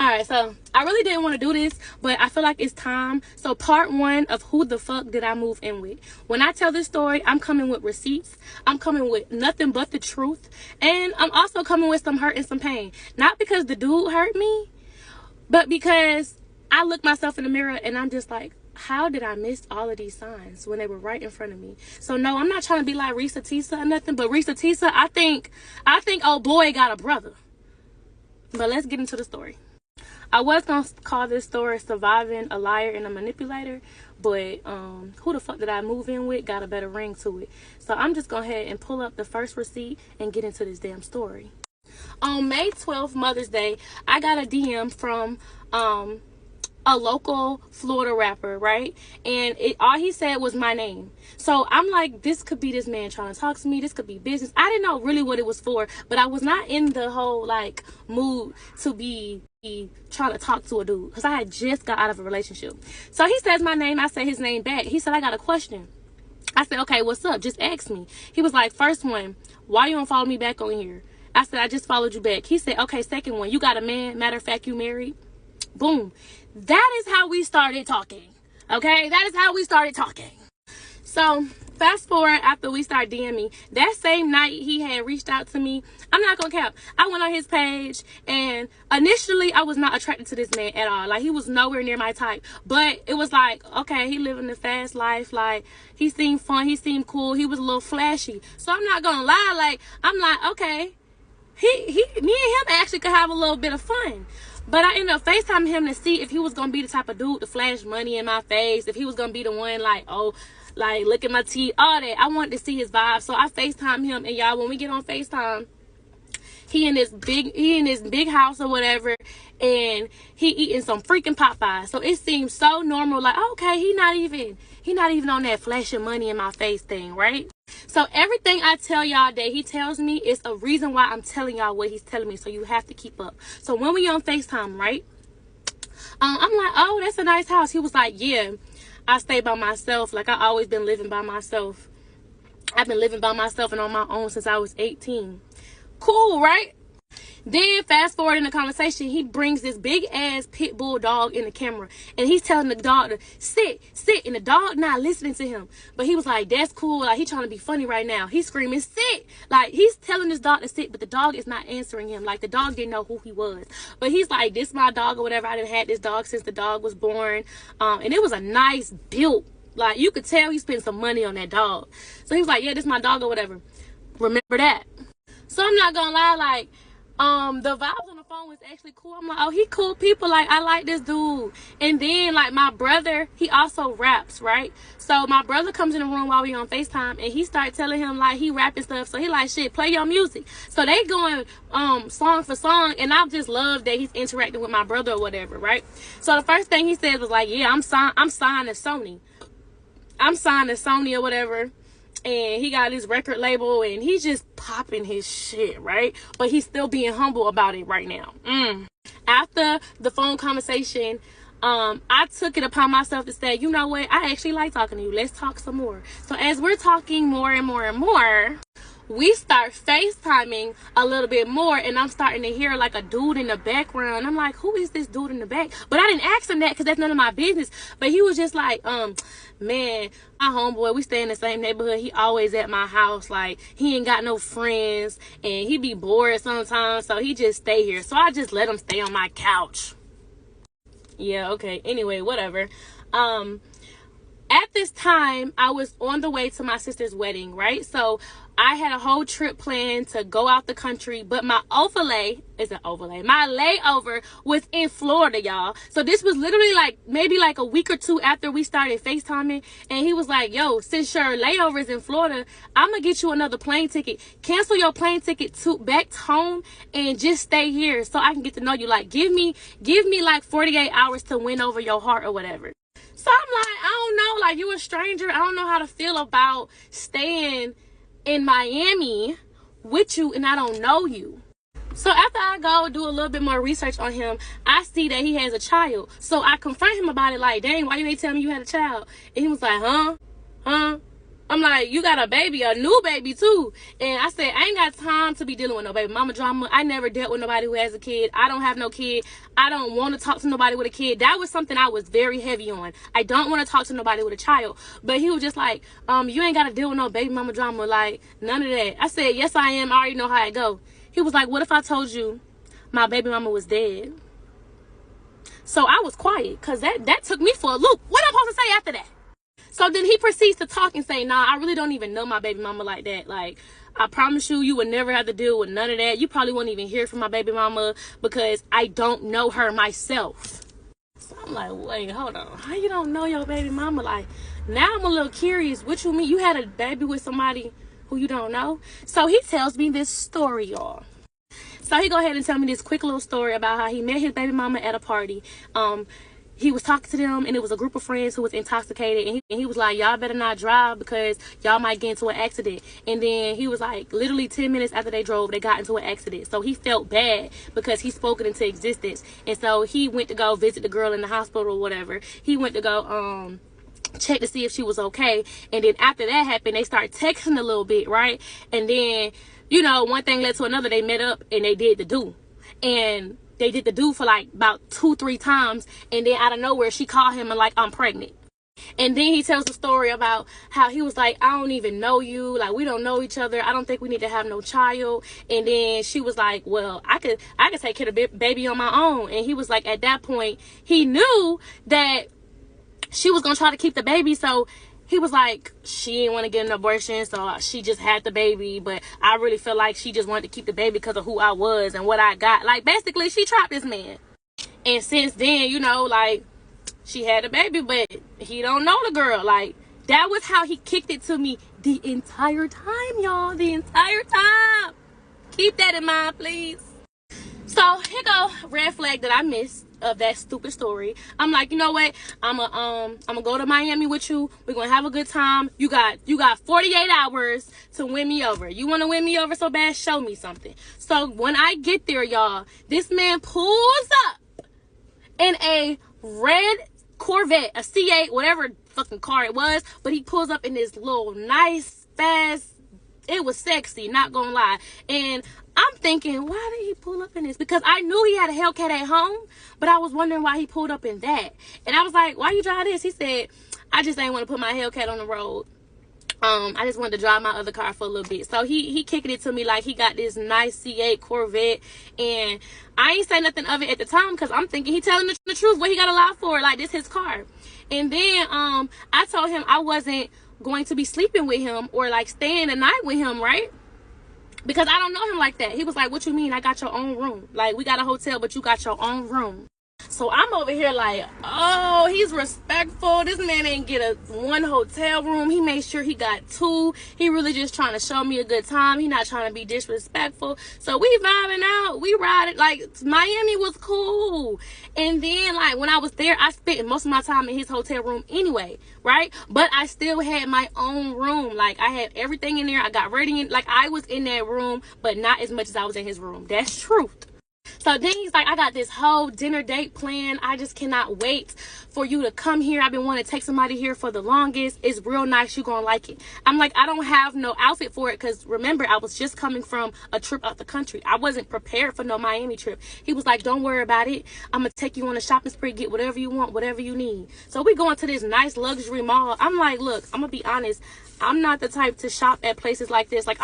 Alright, so I really didn't want to do this, but I feel like it's time. So part 1 of who the fuck did I move in with. When I tell this story, I'm coming with receipts. I'm coming with nothing but the truth. And I'm also coming with some hurt and some pain. Not because the dude hurt me, but because I look myself in the mirror and I'm just like, how did I miss all of these signs when they were right in front of me? So no, I'm not trying to be like Risa Tisa or nothing, but Risa Tisa, I think old boy got a brother. But let's get into the story. I was gonna call this story Surviving a Liar and a Manipulator, but who the fuck did I move in with got a better ring to it. So I'm just gonna go ahead and pull up the first receipt and get into this damn story. On May 12th, Mother's Day, I got a DM from a local Florida rapper, right? And all he said was my name. So I'm like, this could be this man trying to talk to me. This could be business. I didn't know really what it was for, but I was not in the whole like mood to be trying to talk to a dude because I had just got out of a relationship. So he says my name. I say his name back. He said, I got a question. I said, okay, what's up? Just ask me. He was like, first one, why you don't follow me back on here? I said, I just followed you back. He said, okay, second one, you got a man? Matter of fact, you married? Boom. That is how we started talking. Okay? That is how we started talking. So, fast forward after we started DMing, that same night he had reached out to me. I'm not gonna cap. I went on his page and initially I was not attracted to this man at all. Like, he was nowhere near my type. But it was like, okay, he living the fast life. Like, he seemed fun. He seemed cool. He was a little flashy. So I'm not gonna lie. Like, I'm like, okay. Me and him actually could have a little bit of fun. But I ended up FaceTiming him to see if he was going to be the type of dude to flash money in my face. If he was going to be the one like, oh, like, look at my teeth, all that. I wanted to see his vibe. So I FaceTimed him. And y'all, when we get on FaceTime, he in this big house or whatever. And he eating some freaking Popeyes. So it seems so normal. Like, okay, he not even on that flashing money in my face thing, right? So everything I tell y'all that he tells me is a reason why I'm telling y'all what he's telling me. So you have to keep up. So when we on FaceTime, right? I'm like, oh, that's a nice house. He was like, yeah, I stay by myself. Like, I always been living by myself. I've been living by myself and on my own since I was 18. Cool, right? Then fast forward in the conversation, he brings this big ass pit bull dog in the camera and he's telling the dog to sit, and the dog not listening to him. But he was like, that's cool. Like, he trying to be funny right now. He's screaming, sit. Like, he's telling this dog to sit, but the dog is not answering him. Like, the dog didn't know who he was. But he's like, this my dog or whatever. I done had this dog since the dog was born. And it was a nice build. Like, you could tell he spent some money on that dog. So he was like, yeah, this my dog or whatever. Remember that. So I'm not gonna lie, like, the vibes on the phone was actually cool. I'm like, oh, he cool people. Like, I like this dude. And then, like, my brother, he also raps, right? So my brother comes in the room while we on FaceTime and he started telling him, like, he rapping stuff. So he like, shit, play your music. So they going song for song, and I just love that he's interacting with my brother or whatever, right? So the first thing he said was like, yeah, I'm signed to Sony. I'm signed to Sony or whatever. And he got his record label and he's just popping his shit, right? But he's still being humble about it right now. After the phone conversation, I took it upon myself to say, you know what? I actually like talking to you. Let's talk some more. So as we're talking more and more and more, we start FaceTiming a little bit more, and I'm starting to hear like a dude in the background. I'm like, who is this dude in the back? But I didn't ask him that because that's none of my business. But he was just like, man, my homeboy, we stay in the same neighborhood. He always at my house. Like, he ain't got no friends, and he be bored sometimes, so he just stay here. So I just let him stay on my couch. Yeah, okay. Anyway, whatever. At this time, I was on the way to my sister's wedding, right? So I had a whole trip planned to go out the country, but my my layover was in Florida, y'all. So this was literally like maybe like a week or two after we started FaceTiming, and he was like, yo, since your layover is in Florida, I'm gonna get you another plane ticket. Cancel your plane ticket back home and just stay here so I can get to know you. Like, give me like 48 hours to win over your heart or whatever. So I'm like, I don't know, like, you a stranger. I don't know how to feel about staying in Miami with you and I don't know you. So after I go do a little bit more research on him, I see that he has a child. So I confront him about it, like, dang, why you ain't tell me you had a child? And he was like, huh? I'm like, you got a baby, a new baby too. And I said, I ain't got time to be dealing with no baby mama drama. I never dealt with nobody who has a kid. I don't have no kid. I don't want to talk to nobody with a kid. That was something I was very heavy on. I don't want to talk to nobody with a child. But he was just like, you ain't got to deal with no baby mama drama. Like, none of that. I said, yes, I am. I already know how it go. He was like, what if I told you my baby mama was dead? So I was quiet because that took me for a loop. What am I supposed to say after that? So then he proceeds to talk and say, nah, I really don't even know my baby mama like that. Like, I promise you, you would never have to deal with none of that. You probably won't even hear from my baby mama because I don't know her myself. So I'm like, wait, hold on. How you don't know your baby mama? Like, now I'm a little curious. What you mean? You had a baby with somebody who you don't know? So he tells me this story, y'all. So he go ahead and tell me this quick little story about how he met his baby mama at a party. He was talking to them, and it was a group of friends who was intoxicated, and he was like, y'all better not drive because y'all might get into an accident. And then he was like, literally 10 minutes after they drove, they got into an accident. So he felt bad because he spoke it into existence. And so he went to go visit the girl in the hospital or whatever. He went to go check to see if she was okay. And then after that happened, they started texting a little bit, right? And then, you know, one thing led to another. They met up and they did the do. And they did the do for like about 2-3 times, and then out of nowhere she called him and like, I'm pregnant. And then he tells the story about how he was like, I don't even know you, like we don't know each other, I don't think we need to have no child. And then she was like, well, I could take care of the baby on my own. And he was like, at that point he knew that she was gonna try to keep the baby, so he was like, she didn't want to get an abortion, so she just had the baby. But I really feel like she just wanted to keep the baby because of who I was and what I got. Like, basically, she trapped this man. And since then, you know, like, she had a baby, but he don't know the girl. Like, that was how he kicked it to me the entire time, y'all. The entire time. Keep that in mind, please. So, here go red flag that I missed of that stupid story. I'm like, you know what? I'm gonna go to Miami with you. We're gonna have a good time. You got 48 hours to win me over. You want to win me over so bad? Show me something. So when I get there, y'all, this man pulls up in a red Corvette, a C8, whatever fucking car it was, but he pulls up in this little nice, fast, it was sexy, not gonna lie. And I'm thinking, why did he pull up in this? Because I knew he had a Hellcat at home, but I was wondering why he pulled up in that. And I was like, why you drive this? He said, I just ain't want to put my Hellcat on the road. I just wanted to drive my other car for a little bit. So he kicking it to me like he got this nice C8 Corvette, and I ain't say nothing of it at the time because I'm thinking he telling the truth. What he got a lot for? Like, this his car. And then I told him I wasn't going to be sleeping with him or like staying the night with him, right? Because I don't know him like that. He was like, what you mean? I got your own room. Like, we got a hotel, but you got your own room. So I'm over here like, oh, he's respectful. This man ain't get a one hotel room. He made sure he got 2. He really just trying to show me a good time. He not trying to be disrespectful. So we vibing out. We riding. Like, Miami was cool. And then, like, when I was there, I spent most of my time in his hotel room anyway, right? But I still had my own room. Like, I had everything in there. I got ready in. Like, I was in that room, but not as much as I was in his room. That's truth. So then he's like, I got this whole dinner date planned. I just cannot wait for you to come here. I've been wanting to take somebody here for the longest. It's real nice. You're going to like it. I'm like, I don't have no outfit for it because remember, I was just coming from a trip out the country. I wasn't prepared for no Miami trip. He was like, don't worry about it. I'm going to take you on a shopping spree, get whatever you want, whatever you need. So we going to this nice luxury mall. I'm like, look, I'm going to be honest. I'm not the type to shop at places like this. Like,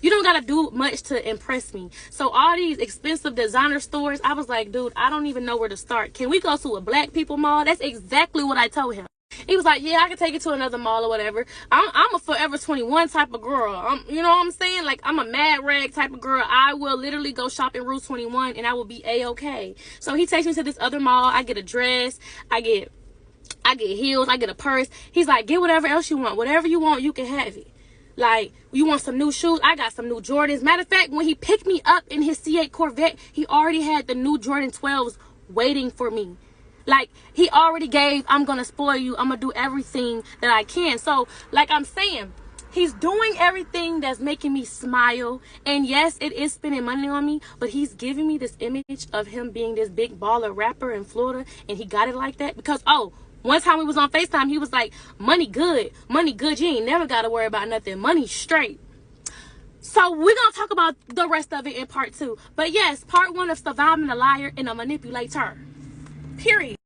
you don't got to do much to impress me. So all these expensive designer stores, I was like, dude, I don't even know where to start. Can we go to a black people mall? That's exactly what I told him. He was like, yeah, I can take you to another mall or whatever. I'm a Forever 21 type of girl. You know what I'm saying? Like, I'm a mad rag type of girl. I will literally go shop in Route 21 and I will be A-okay. So he takes me to this other mall. I get a dress. I get heels, I get a purse. He's like, get whatever else you want. Whatever you want, you can have it. Like, you want some new shoes? I got some new Jordans. Matter of fact, when he picked me up in his C8 Corvette, he already had the new Jordan 12s waiting for me. Like, he already gave, I'm going to spoil you. I'm going to do everything that I can. So, like I'm saying, he's doing everything that's making me smile. And yes, it is spending money on me, but he's giving me this image of him being this big baller rapper in Florida. And he got it like that because, oh, One time we was on FaceTime, he was like, money good, you ain't never gotta worry about nothing, money straight. So we're gonna talk about the rest of it in part 2. But yes, part 1 of surviving a liar and a manipulator, period.